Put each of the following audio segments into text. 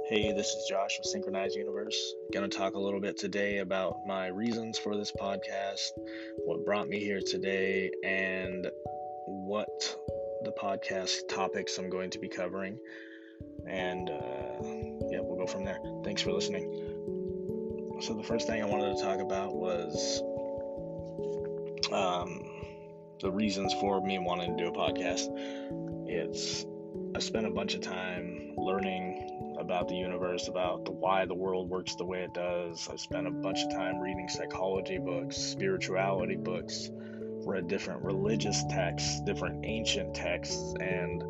Hey, this is Josh with Synchronized Universe. Going to talk a little bit today about my reasons for this podcast, what brought me here today, and what the podcast topics I'm going to be covering. And yeah, we'll go from there. Thanks for listening. So the first thing I wanted to talk about was the reasons for me wanting to do a podcast. I spent a bunch of time learning about the universe, about why the world works the way it does. I spent a bunch of time reading psychology books, spirituality books, read different religious texts, different ancient texts, and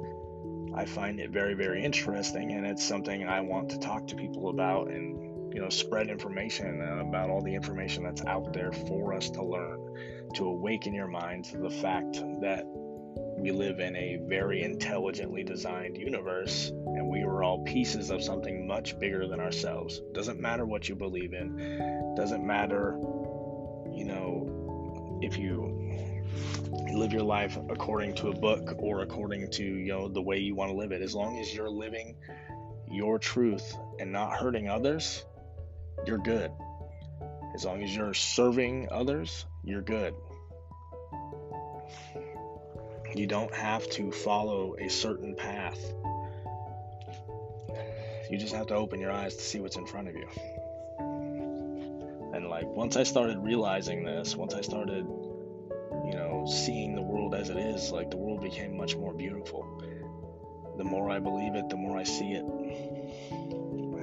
I find it very, very interesting, and it's something I want to talk to people about and, spread information about all the information that's out there for us to learn, to awaken your mind to the fact that we live in a very intelligently designed universe, and we are all pieces of something much bigger than ourselves. Doesn't matter what you believe in. Doesn't matter, if you live your life according to a book or according to, the way you want to live it. As long as you're living your truth and not hurting others, you're good. As long as you're serving others, you're good. You don't have to follow a certain path. You just have to open your eyes to see what's in front of you. And once I started realizing this, once I started, seeing the world as it is, the world became much more beautiful. The more I believe it, the more I see it.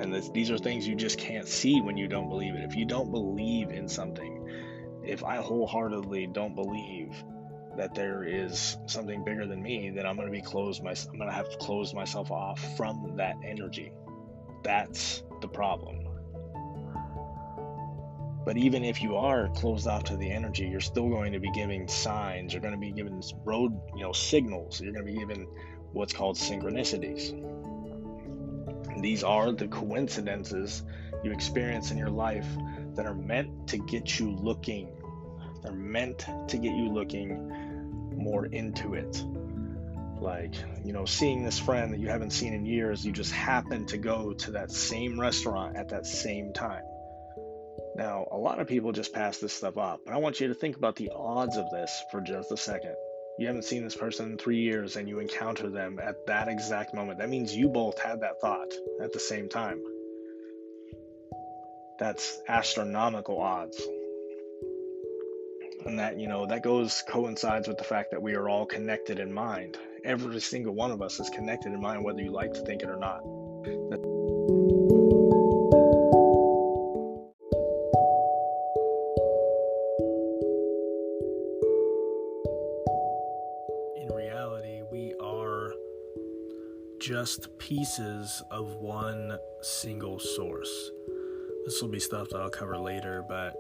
And these are things you just can't see when you don't believe it. If you don't believe in something, if I wholeheartedly don't believe that there is something bigger than me, then I'm going to have to close myself off from that energy. That's the problem. But even if you are closed off to the energy, you're still going to be giving signs. You're going to be given signals. You're going to be given what's called synchronicities. And these are the coincidences you experience in your life that are meant to get you looking. They're meant to get you looking more into it. Seeing this friend that you haven't seen in years, you just happen to go to that same restaurant at that same time. Now, a lot of people just pass this stuff up, but I want you to think about the odds of this for just a second. You haven't seen this person in 3 years and you encounter them at that exact moment. That means you both had that thought at the same time. That's astronomical odds. And that, that coincides with the fact that we are all connected in mind. Every single one of us is connected in mind, whether you like to think it or not. In reality, we are just pieces of one single source. This will be stuff that I'll cover later, but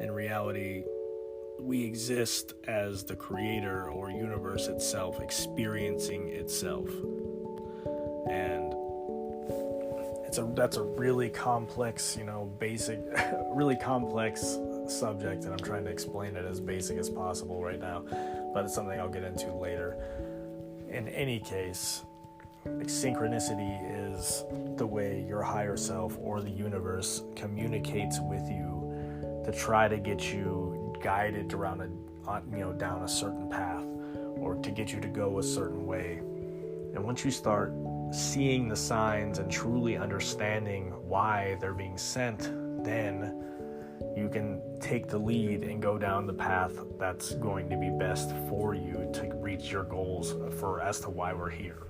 in reality, we exist as the creator or universe itself, experiencing itself. And that's a really complex, really complex subject, and I'm trying to explain it as basic as possible right now, but it's something I'll get into later. In any case, synchronicity is the way your higher self or the universe communicates with you to try to get you guided around down a certain path, or to get you to go a certain way. And once you start seeing the signs and truly understanding why they're being sent, then you can take the lead and go down the path that's going to be best for you to reach your goals as to why we're here.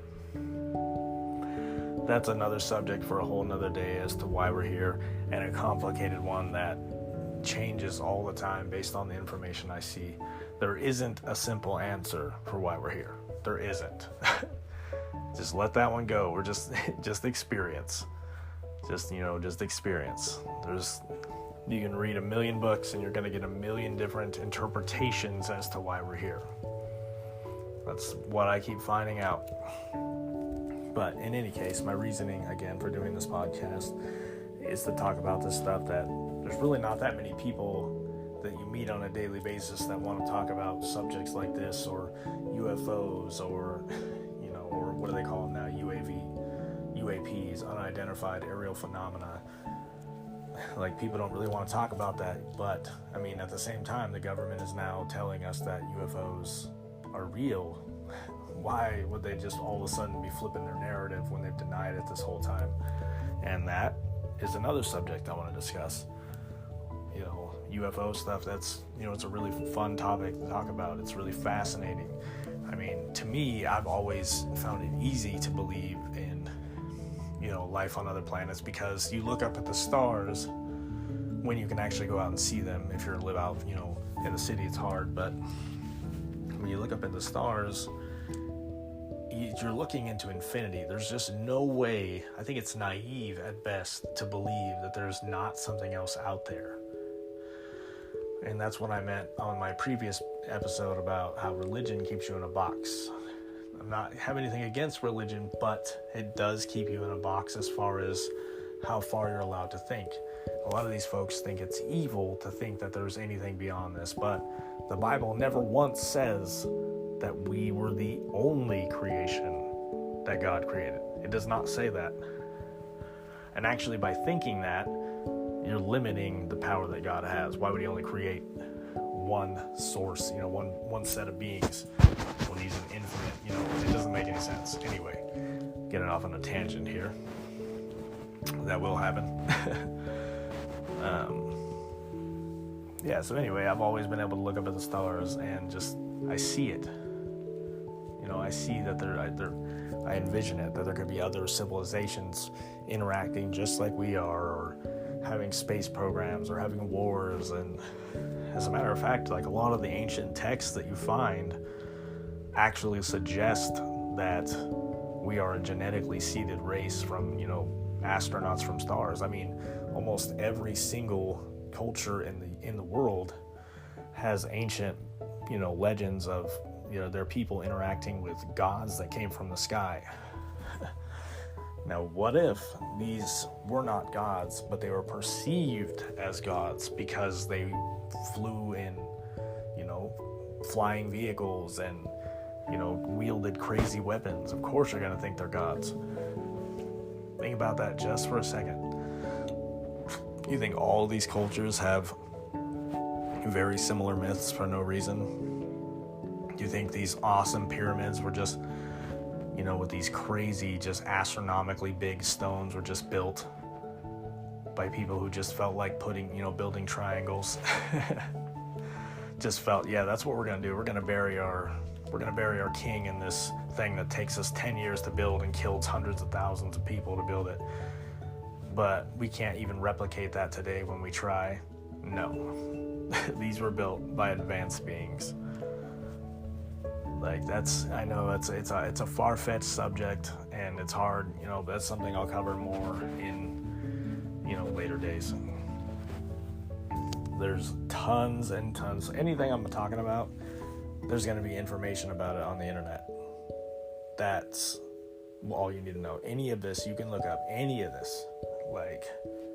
That's another subject for a whole nother day as to why we're here, and a complicated one that changes all the time based on the information I see. There isn't a simple answer for why we're here. There isn't. Just let that one go. We're just experience. Just experience. You can read 1,000,000 books and you're going to get 1,000,000 different interpretations as to why we're here. That's what I keep finding out. But in any case, my reasoning, again, for doing this podcast is to talk about this stuff that there's really not that many people that you meet on a daily basis that want to talk about subjects like this, or UFOs, or what do they call them now? UAPs, unidentified aerial phenomena. Like, people don't really want to talk about that, but I mean, at the same time, the government is now telling us that UFOs are real. Why would they just all of a sudden be flipping their narrative when they've denied it this whole time? And that is another subject I want to discuss. UFO stuff, that's, it's a really fun topic to talk about. It's really fascinating. I mean, to me, I've always found it easy to believe in, life on other planets, because you look up at the stars when you can actually go out and see them. If you live out, in the city, it's hard, but when you look up at the stars, you're looking into infinity. There's just no way. I think it's naive at best to believe that there's not something else out there. And that's what I meant on my previous episode about how religion keeps you in a box. I'm not have anything against religion, but it does keep you in a box as far as how far you're allowed to think. A lot of these folks think it's evil to think that there's anything beyond this, but the Bible never once says that we were the only creation that God created. It does not say that. And actually, by thinking that, you're limiting the power that God has. Why would he only create one source, one set of beings when he's an infinite? It doesn't make any sense. Anyway, getting off on a tangent here. That will happen. So anyway, I've always been able to look up at the stars and I see it. I see that I envision it, that there could be other civilizations interacting just like we are, or having space programs, or having wars. And as a matter of fact, like, a lot of the ancient texts that you find actually suggest that we are a genetically seeded race from, astronauts from stars. I mean, almost every single culture in the world has ancient, legends of, their people interacting with gods that came from the sky. Now, what if these were not gods, but they were perceived as gods because they flew in, flying vehicles and, wielded crazy weapons? Of course you're going to think they're gods. Think about that just for a second. You think all these cultures have very similar myths for no reason? You think these awesome pyramids were just, with these crazy, just astronomically big stones, were just built by people who just felt like building triangles? Just felt, that's what we're going to do. We're going to bury our king in this thing that takes us 10 years to build and kills hundreds of thousands of people to build it. But we can't even replicate that today when we try. No. These were built by advanced beings. Like, I know it's a far-fetched subject, and it's hard, that's something I'll cover more in, later days. There's tons and tons. Anything I'm talking about, there's going to be information about it on the internet. That's all you need to know. Any of this, you can look up any of this. Like,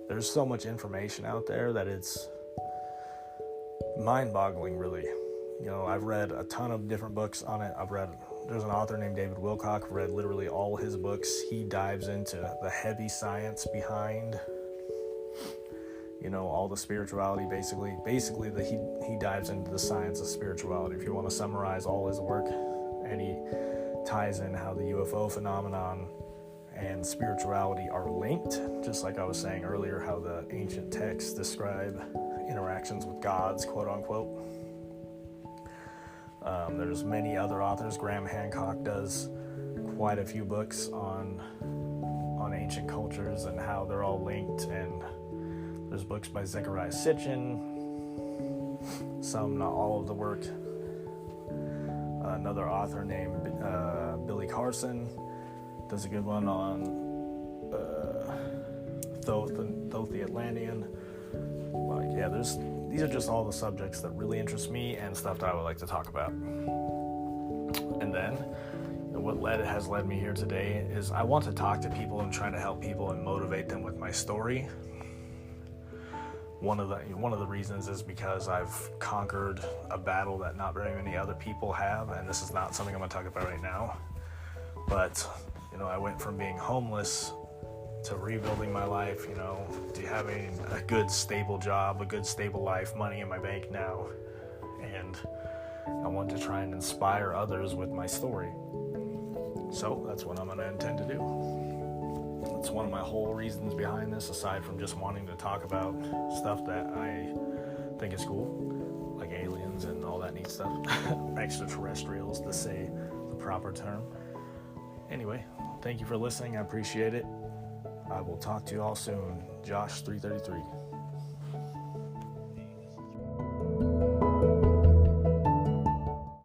there's so much information out there that it's mind-boggling, really. I've read a ton of different books on it. There's an author named David Wilcock. I've read literally all his books. He dives into the heavy science behind, all the spirituality, basically. He dives into the science of spirituality, if you want to summarize all his work. And he ties in how the UFO phenomenon and spirituality are linked, just like I was saying earlier, how the ancient texts describe interactions with gods, quote unquote. There's many other authors. Graham Hancock does quite a few books on ancient cultures and how they're all linked, and there's books by Zecharia Sitchin, some, not all of the work. Another author named Billy Carson does a good one on Thoth the Atlantean. These are just all the subjects that really interest me and stuff that I would like to talk about. And then, what has led me here today is I want to talk to people and try to help people and motivate them with my story. One of the reasons is because I've conquered a battle that not very many other people have, and this is not something I'm going to talk about right now. But I went from being homeless to rebuilding my life, to having a good stable job, a good stable life, money in my bank now. And I want to try and inspire others with my story. So that's what I'm going to intend to do. That's one of my whole reasons behind this, aside from just wanting to talk about stuff that I think is cool, like aliens and all that neat stuff. Extraterrestrials, to say the proper term. Anyway, thank you for listening. I appreciate it. I will talk to you all soon. Josh 333.